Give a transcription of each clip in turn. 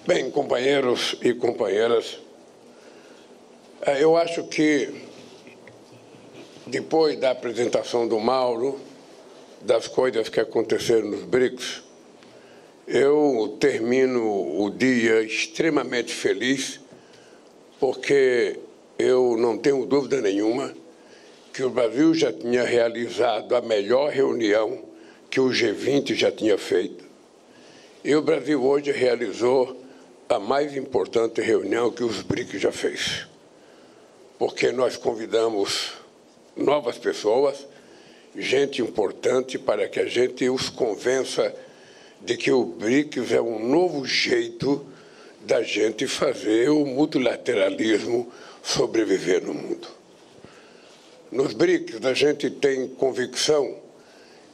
Bem, companheiros e companheiras, eu acho que, depois da apresentação do Mauro, das coisas que aconteceram nos BRICS, eu termino o dia extremamente feliz, porque eu não tenho dúvida nenhuma que o Brasil já tinha realizado a melhor reunião que o G20 já tinha feito. E o Brasil hoje realizou a mais importante reunião que os BRICS já fez, porque nós convidamos novas pessoas, gente importante, para que a gente os convença de que o BRICS é um novo jeito da gente fazer o multilateralismo sobreviver no mundo. Nos BRICS, a gente tem convicção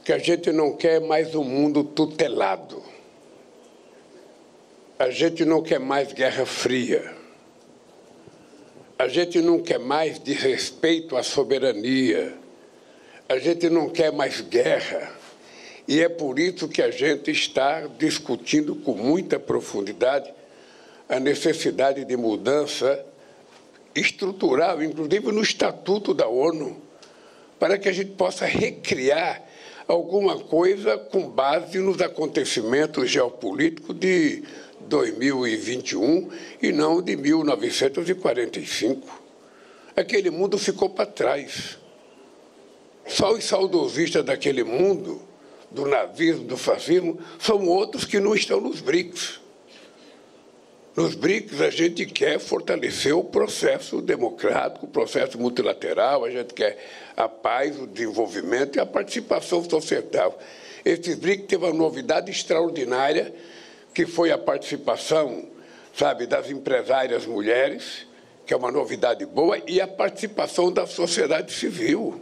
que a gente não quer mais um mundo tutelado. A gente não quer mais Guerra Fria. A gente não quer mais desrespeito à soberania. A gente não quer mais guerra. E é por isso que a gente está discutindo com muita profundidade a necessidade de mudança estrutural, inclusive no Estatuto da ONU, para que a gente possa recriar alguma coisa com base nos acontecimentos geopolíticos de 2021 e não de 1945. Aquele mundo ficou para trás. Só os saudosistas daquele mundo, do nazismo, do fascismo, são outros que não estão nos BRICS. Nos BRICS, a gente quer fortalecer o processo democrático, o processo multilateral, a gente quer a paz, o desenvolvimento e a participação societal. Esses BRICS teve uma novidade extraordinária, que foi a participação, sabe, das empresárias mulheres, que é uma novidade boa, e a participação da sociedade civil,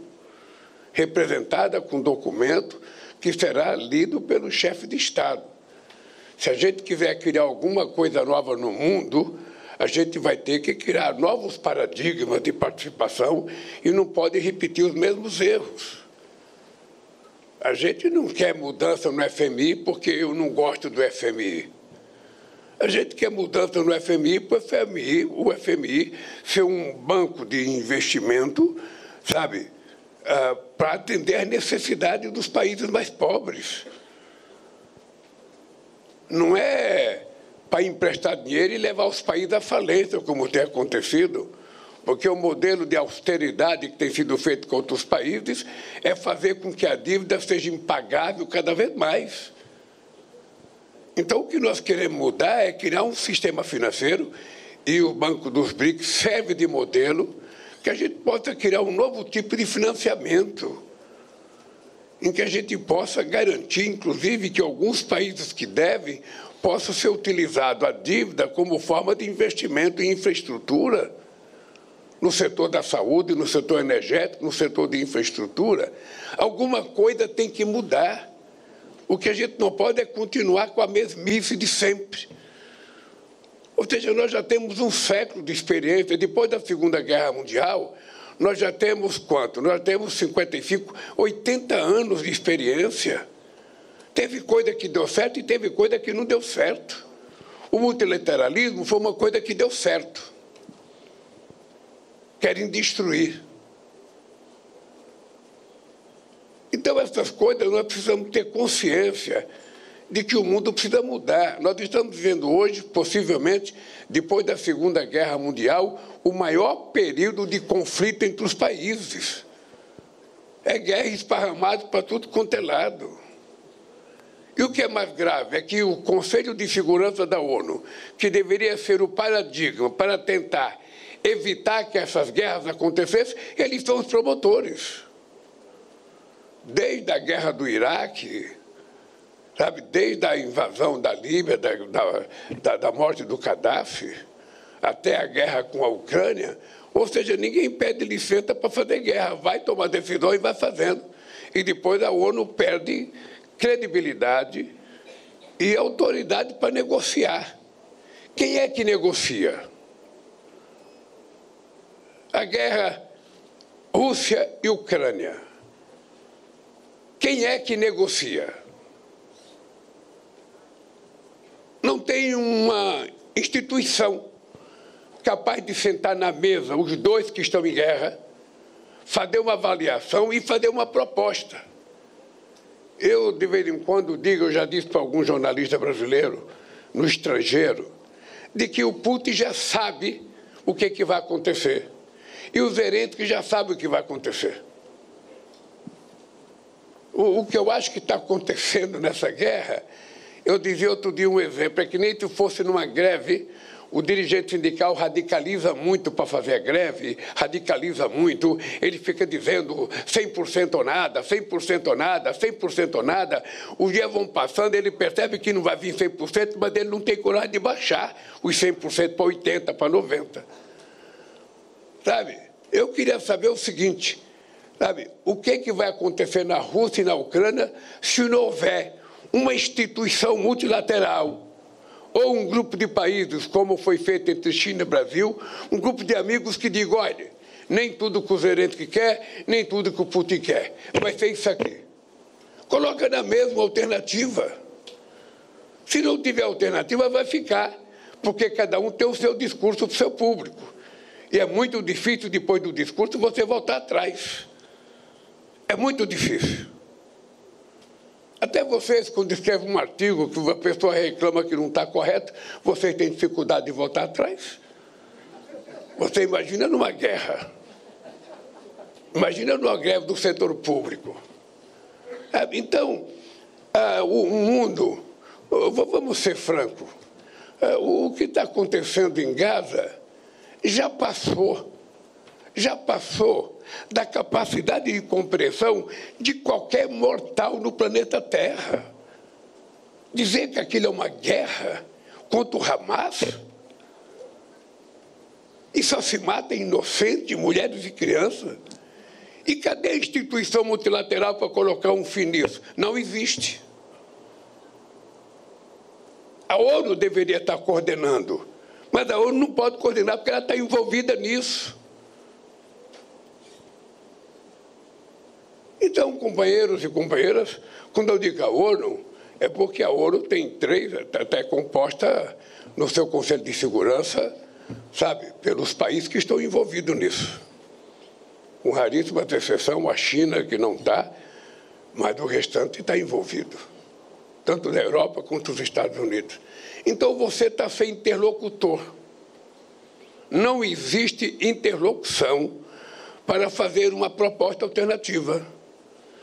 representada com documento que será lido pelo chefe de Estado. Se a gente quiser criar alguma coisa nova no mundo, a gente vai ter que criar novos paradigmas de participação e não pode repetir os mesmos erros. A gente não quer mudança no FMI porque eu não gosto do FMI. A gente quer mudança no FMI para o FMI ser um banco de investimento, sabe, para atender às necessidades dos países mais pobres. Não é para emprestar dinheiro e levar os países à falência, como tem acontecido, porque o modelo de austeridade que tem sido feito com outros países é fazer com que a dívida seja impagável cada vez mais. Então, o que nós queremos mudar é criar um sistema financeiro, e o Banco dos BRICS serve de modelo, que a gente possa criar um novo tipo de financiamento, em que a gente possa garantir, inclusive, que alguns países que devem possam ser utilizados a dívida como forma de investimento em infraestrutura, no setor da saúde, no setor energético, no setor de infraestrutura. Alguma coisa tem que mudar. O que a gente não pode é continuar com a mesmice de sempre. Ou seja, nós já temos um século de experiência. Depois da Segunda Guerra Mundial, nós já temos quanto? Nós temos 55, 80 anos de experiência. Teve coisa que deu certo e teve coisa que não deu certo. O multilateralismo foi uma coisa que deu certo. Querem destruir. Então, essas coisas nós precisamos ter consciência de que o mundo precisa mudar. Nós estamos vivendo hoje, possivelmente, depois da Segunda Guerra Mundial, o maior período de conflito entre os países. É guerra esparramada para tudo quanto é lado. E o que é mais grave é que o Conselho de Segurança da ONU, que deveria ser o paradigma para tentar evitar que essas guerras acontecessem, eles são os promotores. Desde a guerra do Iraque, sabe, desde a invasão da Líbia, da morte do Gaddafi, até a guerra com a Ucrânia, ou seja, ninguém pede licença para fazer guerra, vai tomar decisão e vai fazendo. E depois a ONU perde credibilidade e autoridade para negociar. Quem é que negocia? A guerra Rússia e Ucrânia. Quem é que negocia? Não tem uma instituição capaz de sentar na mesa os dois que estão em guerra, fazer uma avaliação e fazer uma proposta. Eu, de vez em quando, digo, eu já disse para algum jornalista brasileiro, no estrangeiro, de que o Putin já sabe o que vai acontecer. E o Zelensky já sabe o que vai acontecer. O que eu acho que está acontecendo nessa guerra, eu dizia outro dia um exemplo, é que nem se fosse numa greve, o dirigente sindical radicaliza muito para fazer a greve, radicaliza muito, ele fica dizendo 100% ou nada, 100% ou nada, 100% ou nada. Os dias vão passando, ele percebe que não vai vir 100%, mas ele não tem coragem de baixar os 100% para 80%, para 90%. Sabe? Eu queria saber o seguinte, sabe? O que vai acontecer na Rússia e na Ucrânia se não houver uma instituição multilateral ou um grupo de países, como foi feito entre China e Brasil, um grupo de amigos que digam, olha, nem tudo que o Zelensky quer, nem tudo que o Putin quer. Vai ser isso aqui. Coloca na mesma alternativa. Se não tiver alternativa, vai ficar, porque cada um tem o seu discurso para o seu público. E é muito difícil, depois do discurso, você voltar atrás. É muito difícil. Até vocês, quando escrevem um artigo que a pessoa reclama que não está correto, vocês têm dificuldade de voltar atrás. Você imagina numa guerra. Imagina numa greve do setor público. Então, o mundo, vamos ser francos, o que está acontecendo em Gaza já passou da capacidade de compreensão de qualquer mortal no planeta Terra. Dizer que aquilo é uma guerra contra o Hamas e só se mata inocentes, mulheres e crianças. E cadê a instituição multilateral para colocar um fim nisso? Não existe. A ONU deveria estar coordenando, mas a ONU não pode coordenar porque ela está envolvida nisso. Então, companheiros e companheiras, quando eu digo a ONU, é porque a ONU tem três, até composta no seu Conselho de Segurança, sabe, pelos países que estão envolvidos nisso. Com raríssima exceção, a China, que não está, mas o restante está envolvido, tanto na Europa quanto nos Estados Unidos. Então, você está sem interlocutor. Não existe interlocução para fazer uma proposta alternativa.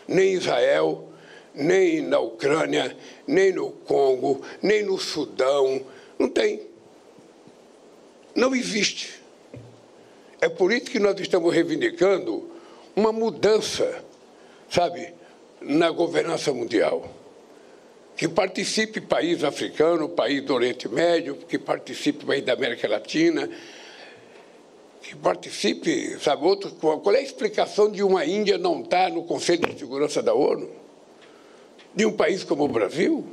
Nem em Israel, nem na Ucrânia, nem no Congo, nem no Sudão. Não tem. Não existe. É por isso que nós estamos reivindicando uma mudança, sabe, na governança mundial. Que participe país africano, país do Oriente Médio, que participe país da América Latina, que participe, sabe, outro. Qual é a explicação de uma Índia não estar no Conselho de Segurança da ONU? De um país como o Brasil?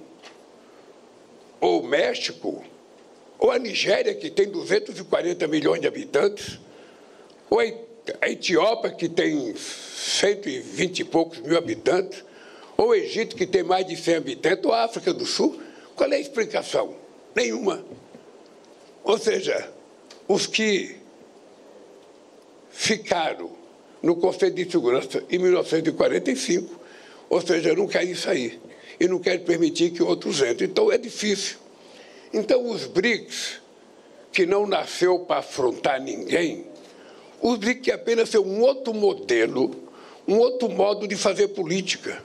Ou o México? Ou a Nigéria, que tem 240 milhões de habitantes? Ou a Etiópia, que tem 120 e poucos mil habitantes? Ou o Egito, que tem mais de 100 habitantes? Ou a África do Sul? Qual é a explicação? Nenhuma. Ou seja, os que ficaram no Conselho de Segurança em 1945, ou seja, não querem sair e não querem permitir que outros entrem. Então, é difícil. Então, os BRICS, que não nasceu para afrontar ninguém, os BRICS é apenas ser um outro modelo, um outro modo de fazer política,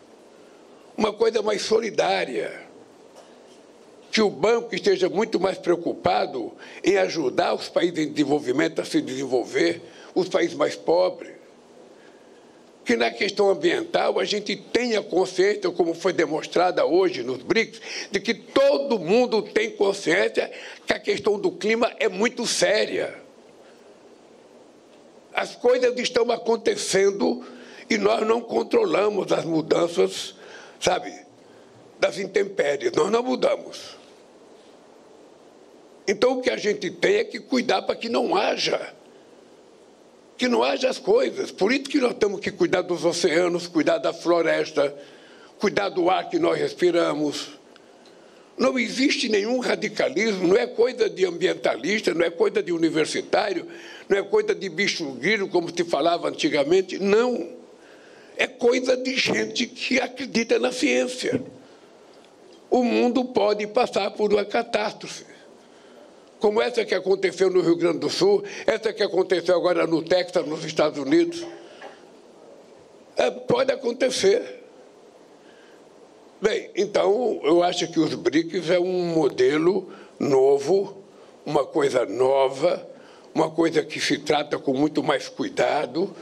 uma coisa mais solidária, que o banco esteja muito mais preocupado em ajudar os países em desenvolvimento a se desenvolver, os países mais pobres. Que na questão ambiental a gente tenha consciência, como foi demonstrada hoje nos BRICS, de que todo mundo tem consciência que a questão do clima é muito séria. As coisas estão acontecendo e nós não controlamos as mudanças, sabe, das intempéries. Nós não mudamos. Então, o que a gente tem é que cuidar para que não haja as coisas. Por isso que nós temos que cuidar dos oceanos, cuidar da floresta, cuidar do ar que nós respiramos. Não existe nenhum radicalismo, não é coisa de ambientalista, não é coisa de universitário, não é coisa de bicho-grilo, como se falava antigamente, não. É coisa de gente que acredita na ciência. O mundo pode passar por uma catástrofe, como essa que aconteceu no Rio Grande do Sul, essa que aconteceu agora no Texas, nos Estados Unidos. Pode acontecer. Bem, então, eu acho que os BRICS é um modelo novo, uma coisa nova, uma coisa que se trata com muito mais cuidado,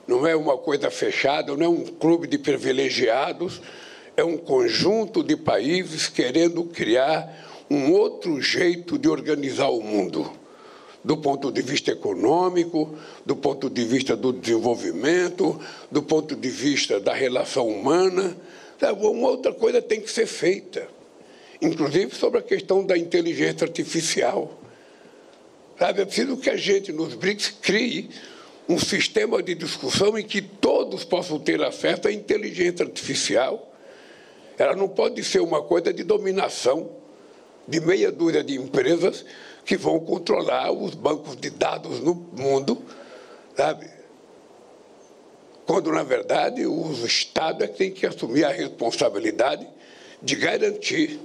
não é uma coisa fechada, não é um clube de privilegiados, é um conjunto de países querendo criar um outro jeito de organizar o mundo, do ponto de vista econômico, do ponto de vista do desenvolvimento, do ponto de vista da relação humana. Uma outra coisa tem que ser feita, inclusive sobre a questão da inteligência artificial. É preciso que a gente, nos BRICS, crie um sistema de discussão em que todos possam ter acesso à inteligência artificial. Ela não pode ser uma coisa de dominação de meia dúzia de empresas que vão controlar os bancos de dados no mundo, sabe? Quando, na verdade, o Estado é que tem que assumir a responsabilidade de garantir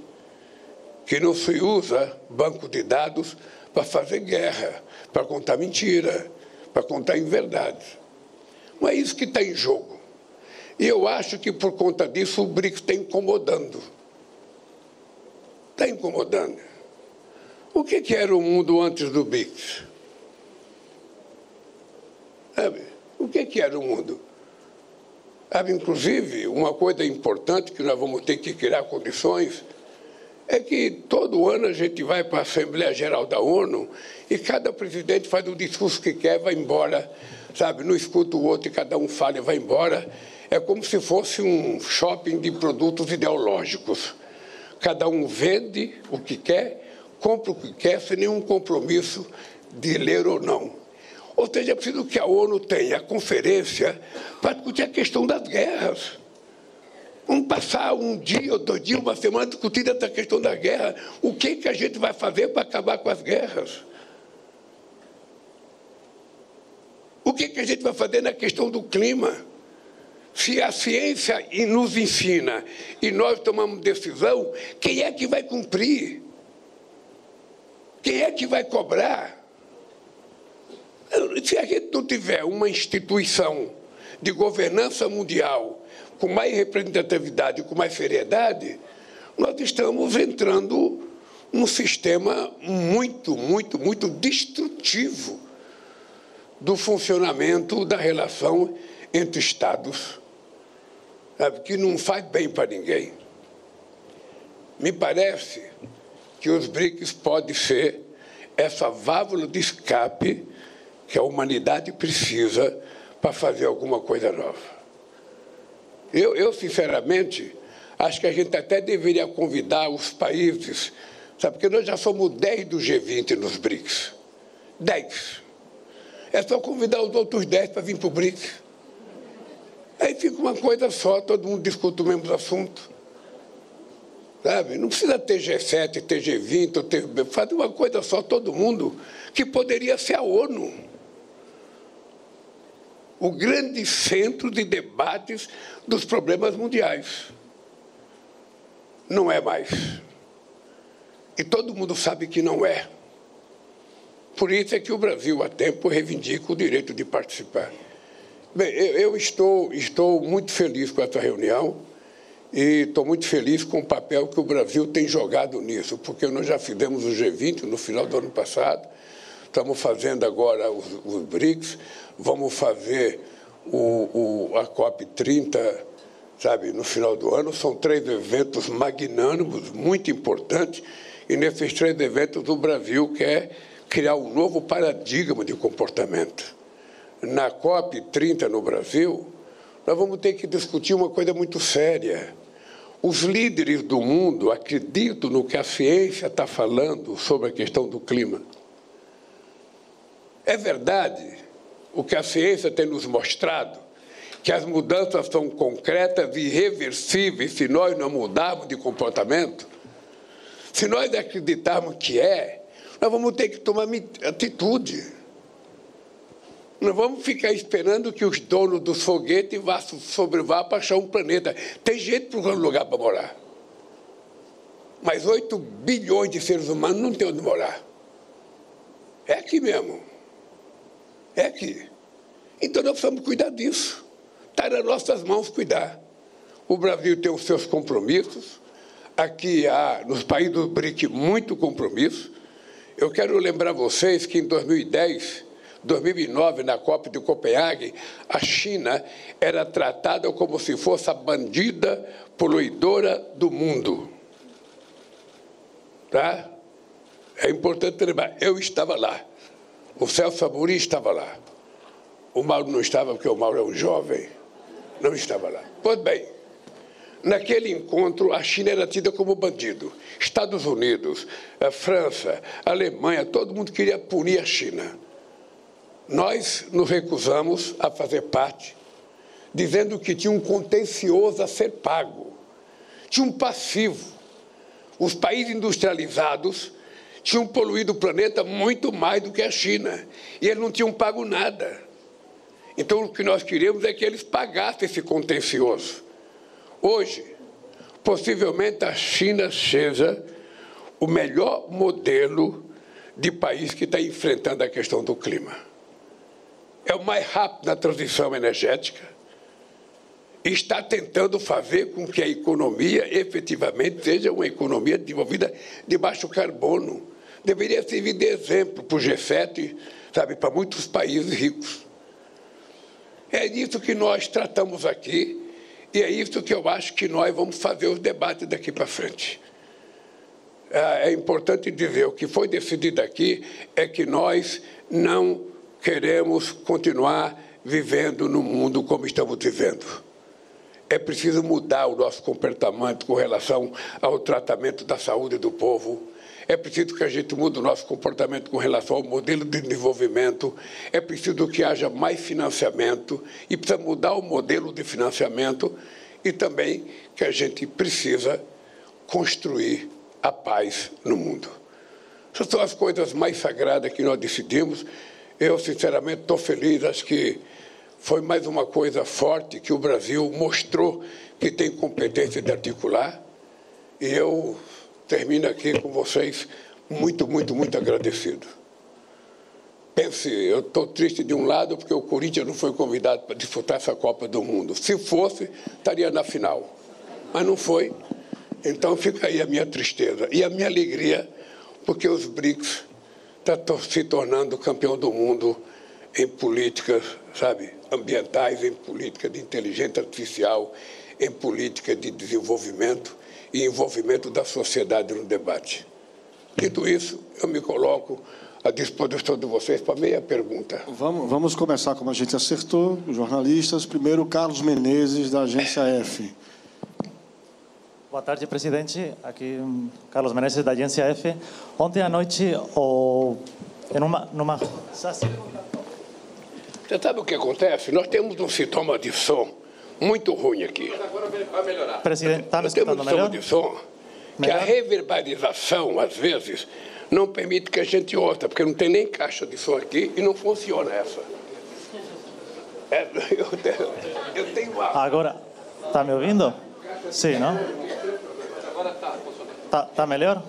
que não se usa banco de dados para fazer guerra, para contar mentira, para contar inverdades. Não é isso que está em jogo. E eu acho que, por conta disso, o BRICS está incomodando. Está incomodando. O que era o mundo antes do BRICS? Sabe? O que era o mundo? Inclusive, uma coisa importante que nós vamos ter que criar condições é que todo ano a gente vai para a Assembleia Geral da ONU e cada presidente faz o discurso que quer, vai embora, sabe? Não escuta o outro e cada um fala e vai embora. É como se fosse um shopping de produtos ideológicos. Cada um vende o que quer, compra o que quer, sem nenhum compromisso de ler ou não. Ou seja, é preciso que a ONU tenha a conferência para discutir a questão das guerras. Vamos passar um dia ou 2 dias, uma semana discutindo essa questão da guerra. O que a gente vai fazer para acabar com as guerras? O que a gente vai fazer na questão do clima? Se a ciência nos ensina e nós tomamos decisão, quem é que vai cumprir? Quem é que vai cobrar? Se a gente não tiver uma instituição de governança mundial com mais representatividade, com mais seriedade, nós estamos entrando num sistema muito, muito, muito destrutivo do funcionamento da relação entre Estados, sabe, que não faz bem para ninguém. Me parece que os BRICS podem ser essa válvula de escape que a humanidade precisa para fazer alguma coisa nova. Eu, sinceramente, acho que a gente até deveria convidar os países, sabe, porque nós já somos 10 do G20 nos BRICS. 10. É só convidar os outros 10 para vir para o BRICS. Aí fica uma coisa só, todo mundo discute o mesmo assunto. Sabe? Não precisa ter G7, ter G20, fazer uma coisa só, todo mundo, que poderia ser a ONU. O grande centro de debates dos problemas mundiais. Não é mais. E todo mundo sabe que não é. Por isso é que o Brasil, há tempo, reivindica o direito de participar. Bem, eu estou muito feliz com essa reunião e estou muito feliz com o papel que o Brasil tem jogado nisso, porque nós já fizemos o G20 no final do ano passado, estamos fazendo agora os BRICS, vamos fazer a COP30, sabe, no final do ano. São 3 eventos magnânimos, muito importantes, e nesses 3 eventos o Brasil quer criar um novo paradigma de comportamento. Na COP30 no Brasil, nós vamos ter que discutir uma coisa muito séria. Os líderes do mundo acreditam no que a ciência está falando sobre a questão do clima. É verdade o que a ciência tem nos mostrado, que as mudanças são concretas e irreversíveis se nós não mudarmos de comportamento? Se nós acreditarmos que nós vamos ter que tomar atitude. Não vamos ficar esperando que os donos dos foguetes vá para achar um planeta. Tem gente procurando lugar para morar. Mas 8 bilhões de seres humanos não têm onde morar. É aqui mesmo. É aqui. Então nós precisamos cuidar disso. Está nas nossas mãos cuidar. O Brasil tem os seus compromissos. Aqui há, nos países do BRIC, muito compromisso. Eu quero lembrar vocês que em 2009, na Copa de Copenhague, a China era tratada como se fosse a bandida poluidora do mundo. Tá? É importante lembrar, eu estava lá. O Celso Amorim estava lá. O Mauro não estava, porque o Mauro é um jovem. Não estava lá. Pois bem, naquele encontro, a China era tida como bandido. Estados Unidos, a França, a Alemanha, todo mundo queria punir a China. Nós nos recusamos a fazer parte, dizendo que tinha um contencioso a ser pago. Tinha um passivo. Os países industrializados tinham poluído o planeta muito mais do que a China. E eles não tinham pago nada. Então, o que nós queríamos é que eles pagassem esse contencioso. Hoje, possivelmente, a China seja o melhor modelo de país que está enfrentando a questão do clima. É o mais rápido na transição energética e está tentando fazer com que a economia efetivamente seja uma economia desenvolvida de baixo carbono. Deveria servir de exemplo para o G7, sabe, para muitos países ricos. É disso que nós tratamos aqui e é isso que eu acho que nós vamos fazer os debates daqui para frente. É importante dizer, o que foi decidido aqui é que nós não queremos continuar vivendo no mundo como estamos vivendo. É preciso mudar o nosso comportamento com relação ao tratamento da saúde do povo. É preciso que a gente mude o nosso comportamento com relação ao modelo de desenvolvimento. É preciso que haja mais financiamento e precisa mudar o modelo de financiamento e também que a gente precisa construir a paz no mundo. Essas são as coisas mais sagradas que nós decidimos. Eu, sinceramente, estou feliz. Acho que foi mais uma coisa forte que o Brasil mostrou que tem competência de articular. E eu termino aqui com vocês muito, muito, muito agradecido. Pense, eu estou triste de um lado porque o Corinthians não foi convidado para disputar essa Copa do Mundo. Se fosse, estaria na final. Mas não foi. Então fica aí a minha tristeza. E a minha alegria, porque os BRICS estão se tornando campeão do mundo em políticas, sabe, ambientais, em política de inteligência artificial, em política de desenvolvimento e envolvimento da sociedade no debate. Dito isso, eu me coloco à disposição de vocês para meia pergunta. Vamos começar como a gente acertou, jornalistas. Primeiro, Carlos Menezes, da Agência F. Boa tarde, presidente. Aqui, Carlos Menezes, da Agência F. Ontem à noite, numa... Você sabe o que acontece? Nós temos um sintoma de som muito ruim aqui. Mas agora vai melhorar. Presidente, está me Nós temos escutando um melhor? sintoma de som que a reverberização, às vezes, não permite que a gente ouça, porque não tem nem caixa de som aqui e não funciona essa. Eu tenho uma... Agora, está me ouvindo? Sim, não? Agora está funcionando. Tá melhor?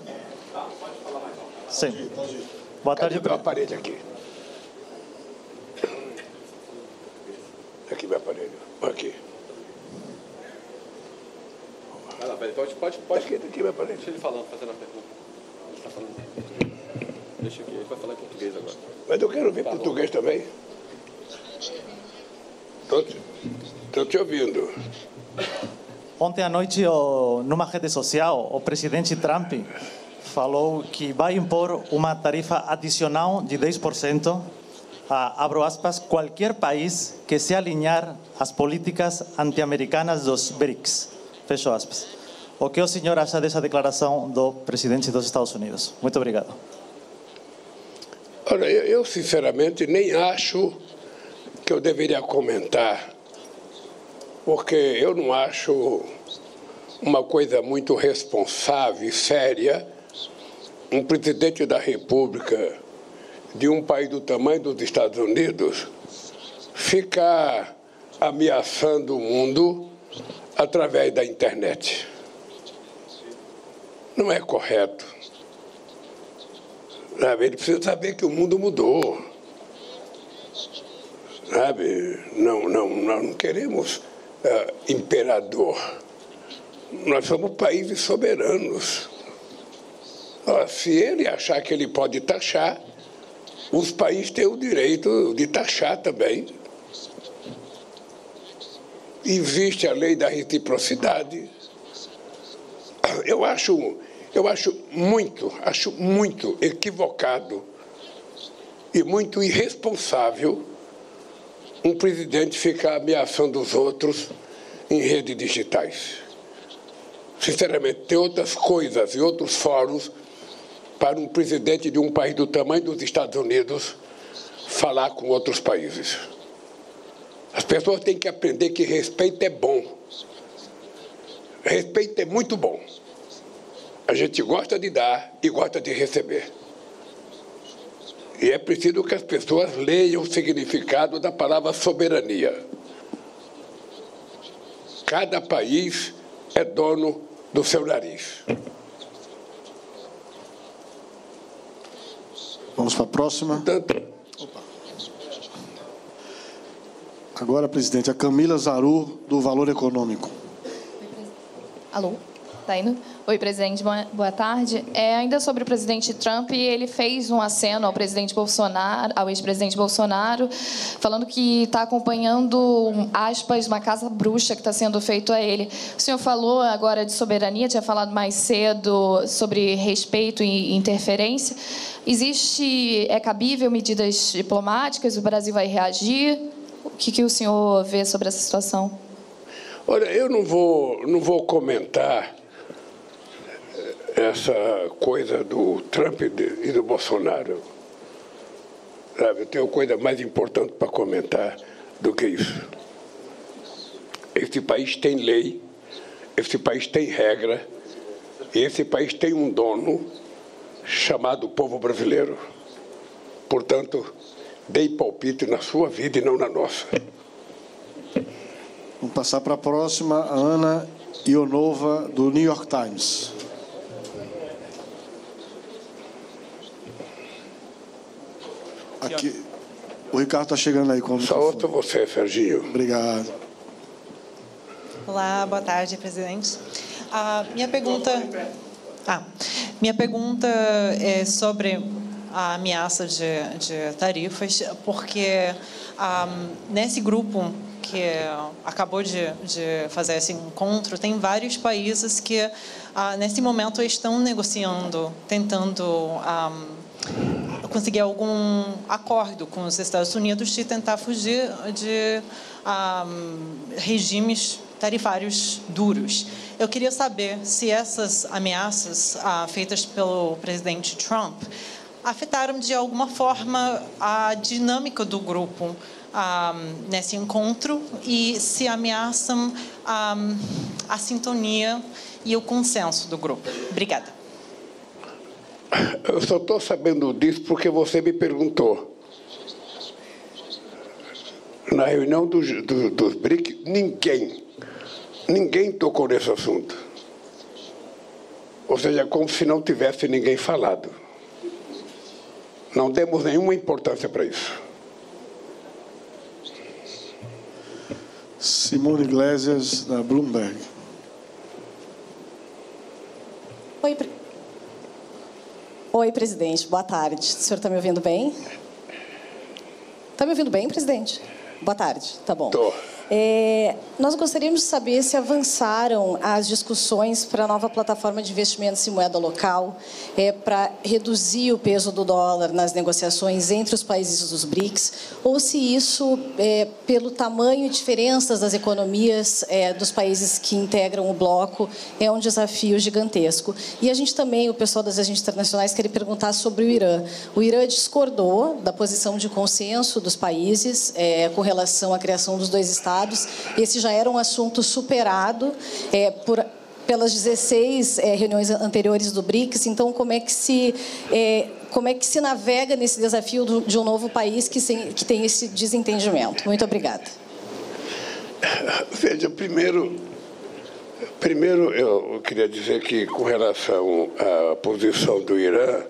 Sim. Boa tarde, Cadê meu aparelho aqui? Aqui meu aparelho. Aqui. Vai lá, pode. Aqui meu aparelho. Deixa ele falando, fazendo a pergunta. Ele está falando em português. Deixa aqui, ele vai falar em português agora. Mas eu quero ouvir português também. Estou te ouvindo. Ontem à noite, numa rede social, o presidente Trump falou que vai impor uma tarifa adicional de 10% a, abro aspas, qualquer país que se alinhar às políticas anti-americanas dos BRICS. Fecho aspas. O que o senhor acha dessa declaração do presidente dos Estados Unidos? Muito obrigado. Olha, eu sinceramente nem acho que eu deveria comentar, porque eu não acho uma coisa muito responsável e séria um presidente da República de um país do tamanho dos Estados Unidos ficar ameaçando o mundo através da internet. Não é correto. Sabe? Ele precisa saber que o mundo mudou. Sabe? Nós não queremos imperador. Nós somos países soberanos. Se ele achar que ele pode taxar, os países têm o direito de taxar também. Existe a lei da reciprocidade. Eu acho muito equivocado e muito irresponsável um presidente ficar ameaçando os outros em redes digitais. Sinceramente, tem outras coisas e outros fóruns para um presidente de um país do tamanho dos Estados Unidos falar com outros países. As pessoas têm que aprender que respeito é bom. Respeito é muito bom. A gente gosta de dar e gosta de receber. E é preciso que as pessoas leiam o significado da palavra soberania. Cada país é dono do seu nariz. Vamos para a próxima. Agora, presidente, a Camila Zaru, do Valor Econômico. Alô? Tá indo? Oi, presidente, boa tarde. Ainda sobre o presidente Trump, ele fez um aceno ao presidente Bolsonaro, ao ex-presidente Bolsonaro, falando que está acompanhando, aspas, uma casa bruxa que está sendo feito a ele. O senhor falou agora de soberania, tinha falado mais cedo sobre respeito e interferência. É cabível medidas diplomáticas? O Brasil vai reagir? O que o senhor vê sobre essa situação? Olha, eu não vou comentar essa coisa do Trump e do Bolsonaro. Sabe, eu tenho coisa mais importante para comentar do que isso. Esse país tem lei, esse país tem regra, e esse país tem um dono chamado povo brasileiro. Portanto, dei palpite na sua vida e não na nossa. Vamos passar para a próxima, a Ana Ionova, do New York Times. Aqui, o Ricardo está chegando aí com o Só ouço você, Serginho. Obrigado. Olá, boa tarde, presidente. Minha pergunta é sobre a ameaça de tarifas, porque nesse grupo que acabou de fazer esse encontro, tem vários países que, nesse momento, estão negociando, tentando conseguir algum acordo com os Estados Unidos de tentar fugir de regimes tarifários duros. Eu queria saber se essas ameaças feitas pelo presidente Trump afetaram de alguma forma a dinâmica do grupo nesse encontro e se ameaçam a sintonia e o consenso do grupo. Obrigada. Eu só estou sabendo disso porque você me perguntou. Na reunião dos BRICS, ninguém tocou nesse assunto. Ou seja, como se não tivesse ninguém falado. Não demos nenhuma importância para isso. Simone Iglesias, da Bloomberg. Oi, presidente. Boa tarde. O senhor está me ouvindo bem? Está me ouvindo bem, presidente? Boa tarde. Tá bom. Tô. Nós gostaríamos de saber se avançaram as discussões para a nova plataforma de investimentos em moeda local, para reduzir o peso do dólar nas negociações entre os países dos BRICS, ou se isso, pelo tamanho e diferenças das economias dos países que integram o bloco, é um desafio gigantesco. E a gente também, o pessoal das agências internacionais, quer perguntar sobre o Irã. O Irã discordou da posição de consenso dos países com relação à criação dos dois estados. Esse já era um assunto superado pelas 16 reuniões anteriores do BRICS. Então, como é que se navega nesse desafio de um novo país que tem esse desentendimento? Muito obrigada. Veja, primeiro eu queria dizer que, com relação à posição do Irã,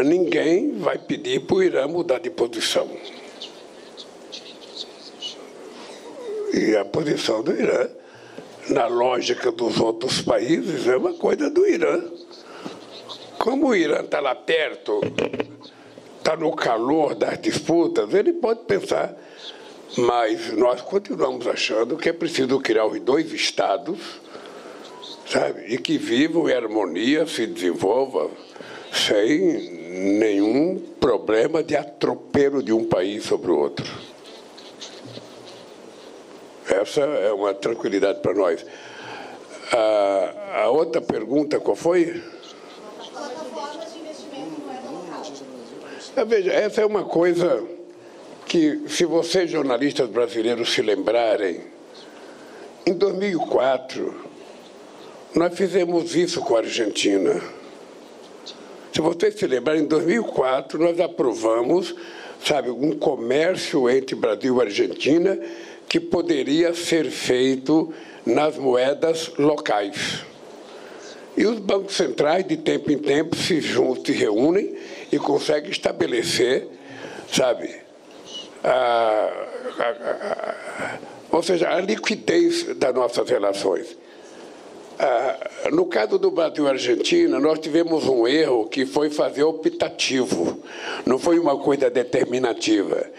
ninguém vai pedir para o Irã mudar de posição. E a posição do Irã, na lógica dos outros países, é uma coisa do Irã. Como o Irã está lá perto, está no calor das disputas, ele pode pensar, mas nós continuamos achando que é preciso criar os 2 estados, sabe, e que vivam em harmonia, se desenvolvam sem nenhum problema de atropelo de um país sobre o outro. Essa é uma tranquilidade para nós. A outra pergunta, qual foi? As plataformas de investimento em moeda local. Veja, essa é uma coisa que, se vocês, jornalistas brasileiros, se lembrarem, em 2004, nós fizemos isso com a Argentina. Se vocês se lembrarem, em 2004, nós aprovamos, sabe, um comércio entre Brasil e Argentina que poderia ser feito nas moedas locais. E os bancos centrais, de tempo em tempo, se reúnem e conseguem estabelecer, sabe, ou seja, a liquidez das nossas relações. No caso do Brasil e Argentina, nós tivemos um erro que foi fazer optativo, não foi uma coisa determinativa.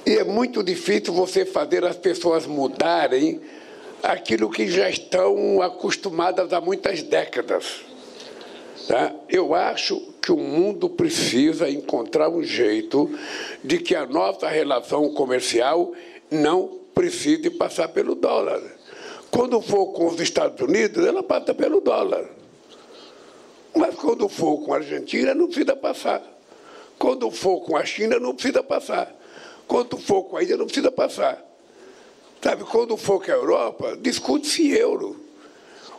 E é muito difícil você fazer as pessoas mudarem aquilo que já estão acostumadas há muitas décadas. Tá? Eu acho que o mundo precisa encontrar um jeito de que a nossa relação comercial não precise passar pelo dólar. Quando for com os Estados Unidos, ela passa pelo dólar. Mas quando for com a Argentina, não precisa passar. Quando for com a China, não precisa passar. Quando for com a Índia, não precisa passar. Sabe, quando for com a Europa, discute-se euro.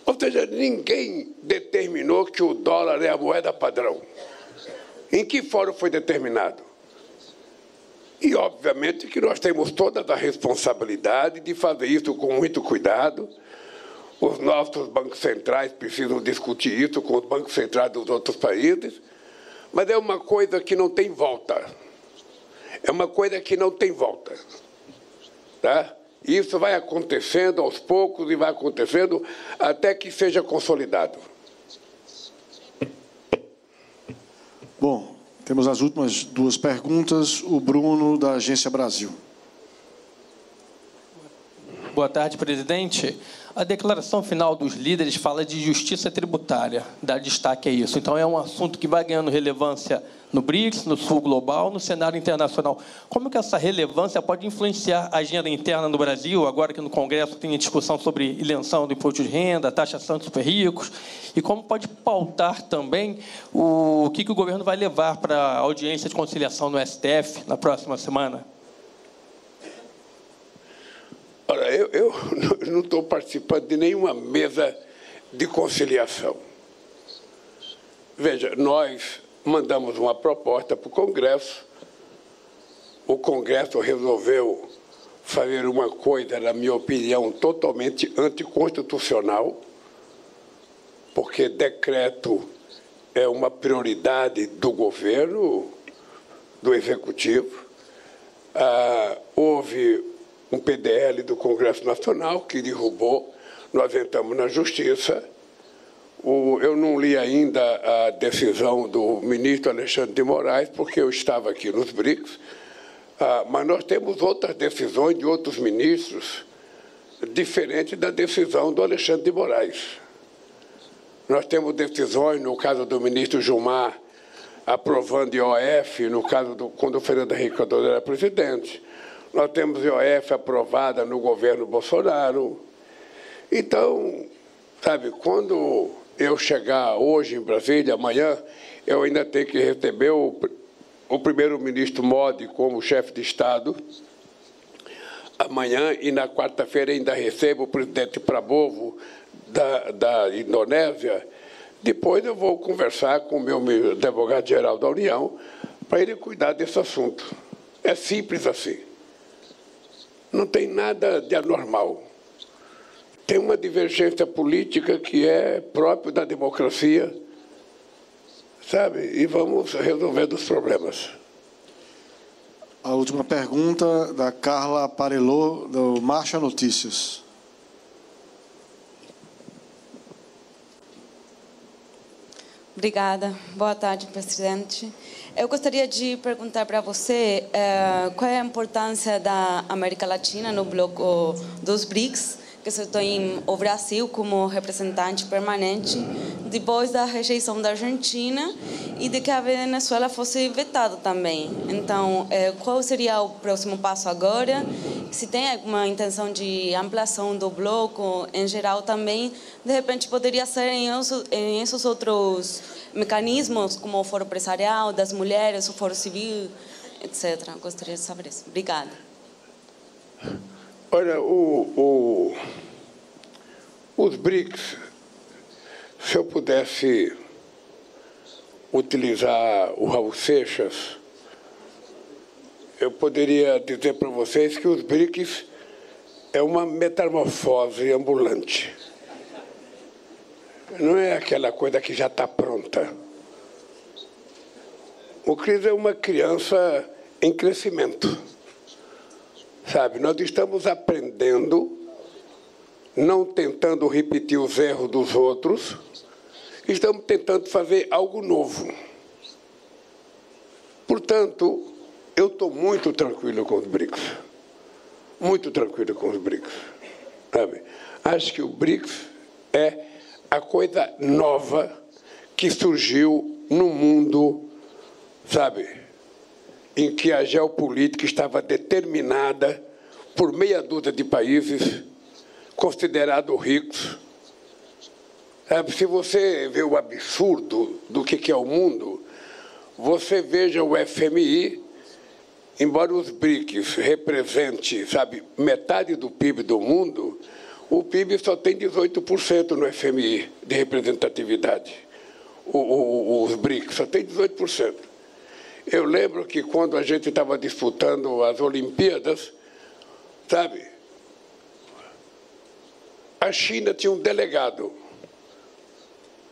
Ou seja, ninguém determinou que o dólar é a moeda padrão. Em que fórum foi determinado? E, obviamente, que nós temos toda a responsabilidade de fazer isso com muito cuidado. Os nossos bancos centrais precisam discutir isso com os bancos centrais dos outros países, mas é uma coisa que não tem volta. É uma coisa que não tem volta. Tá? Isso vai acontecendo aos poucos e vai acontecendo até que seja consolidado. Bom, temos as últimas 2 perguntas. O Bruno, da Agência Brasil. Boa tarde, presidente. A declaração final dos líderes fala de justiça tributária, dá destaque a isso. Então, é um assunto que vai ganhando relevância no BRICS, no Sul Global, no cenário internacional. Como que essa relevância pode influenciar a agenda interna no Brasil, agora que no Congresso tem a discussão sobre isenção do imposto de renda, taxação de super ricos, e como pode pautar também o que o governo vai levar para a audiência de conciliação no STF na próxima semana? Olha, eu não estou participando de nenhuma mesa de conciliação. Veja, nós mandamos uma proposta para o Congresso. O Congresso resolveu fazer uma coisa, na minha opinião, totalmente anticonstitucional, porque decreto é uma prioridade do governo, do Executivo. Houve um PDL do Congresso Nacional que derrubou, nós entramos na Justiça. Eu não li ainda a decisão do ministro Alexandre de Moraes, porque eu estava aqui nos BRICS, mas nós temos outras decisões de outros ministros diferentes da decisão do Alexandre de Moraes. Nós temos decisões, no caso do ministro Gilmar, aprovando IOF, no caso quando o Fernando Henrique Cardoso era presidente. Nós temos IOF aprovada no governo Bolsonaro. Então, sabe, quando eu chegar hoje em Brasília, amanhã, eu ainda tenho que receber o primeiro-ministro Modi como chefe de Estado. Amanhã e na quarta-feira ainda recebo o presidente Prabowo da Indonésia, depois eu vou conversar com o meu advogado-geral da União para ele cuidar desse assunto. É simples assim. Não tem nada de anormal. Tem uma divergência política que é próprio da democracia, sabe? E vamos resolvendo os problemas. A última pergunta da Carla Parelô, do Marcha Notícias. Obrigada. Boa tarde, presidente. Eu gostaria de perguntar para você qual é a importância da América Latina no bloco dos BRICS, que você tem o Brasil como representante permanente, depois da rejeição da Argentina e de que a Venezuela fosse vetada também. Então, qual seria o próximo passo agora? Se tem alguma intenção de ampliação do bloco em geral também, de repente poderia ser em esses outros mecanismos, como o Foro Empresarial, das mulheres, o Foro Civil, etc. Gostaria de saber isso. Obrigada. Olha, os BRICS, se eu pudesse utilizar o Raul Seixas, eu poderia dizer para vocês que os BRICS é uma metamorfose ambulante. Não é aquela coisa que já está pronta. O BRICS é uma criança em crescimento. Sabe, nós estamos aprendendo, não tentando repetir os erros dos outros, estamos tentando fazer algo novo. Portanto, eu estou muito tranquilo com os BRICS. Muito tranquilo com os BRICS. Sabe? Acho que o BRICS é a coisa nova que surgiu no mundo, sabe, em que a geopolítica estava determinada por meia dúzia de países considerados ricos. Se você vê o absurdo do que é o mundo, você veja o FMI, embora os BRICS represente, sabe, metade do PIB do mundo, o PIB só tem 18% no FMI de representatividade. Os BRICS só tem 18%. Eu lembro que quando a gente estava disputando as Olimpíadas, sabe, a China tinha um delegado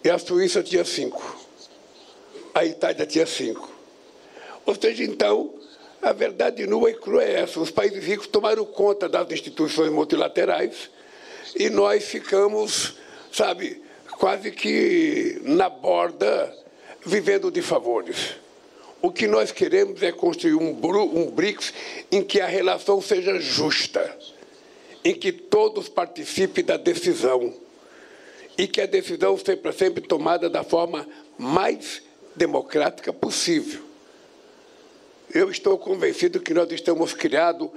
e a Suíça tinha 5. A Itália tinha 5. Ou seja, então, a verdade nua e crua é essa. Os países ricos tomaram conta das instituições multilaterais e nós ficamos, sabe, quase que na borda, vivendo de favores. O que nós queremos é construir um BRICS em que a relação seja justa, em que todos participem da decisão e que a decisão seja sempre tomada da forma mais democrática possível. Eu estou convencido que nós estamos criando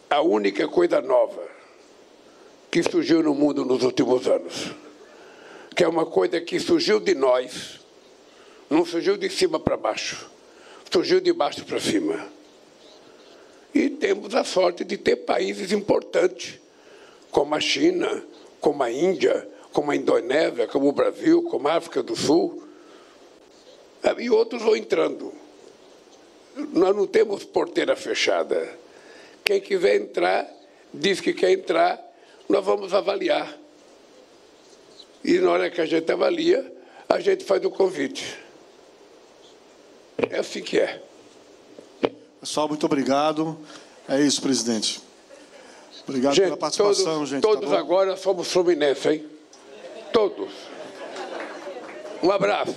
a única coisa nova que surgiu no mundo nos últimos anos, que é uma coisa que surgiu de nós, não surgiu de cima para baixo, surgiu de baixo para cima. E temos a sorte de ter países importantes, como a China, como a Índia, como a Indonésia, como o Brasil, como a África do Sul. E outros vão entrando. Nós não temos porteira fechada. Quem quiser entrar, diz que quer entrar, nós vamos avaliar. E na hora que a gente avalia, a gente faz o convite. É assim que é. Pessoal, muito obrigado. É isso, presidente. Obrigado pela participação, gente. Todos tá agora somos fluminenses, hein? Todos. Um abraço.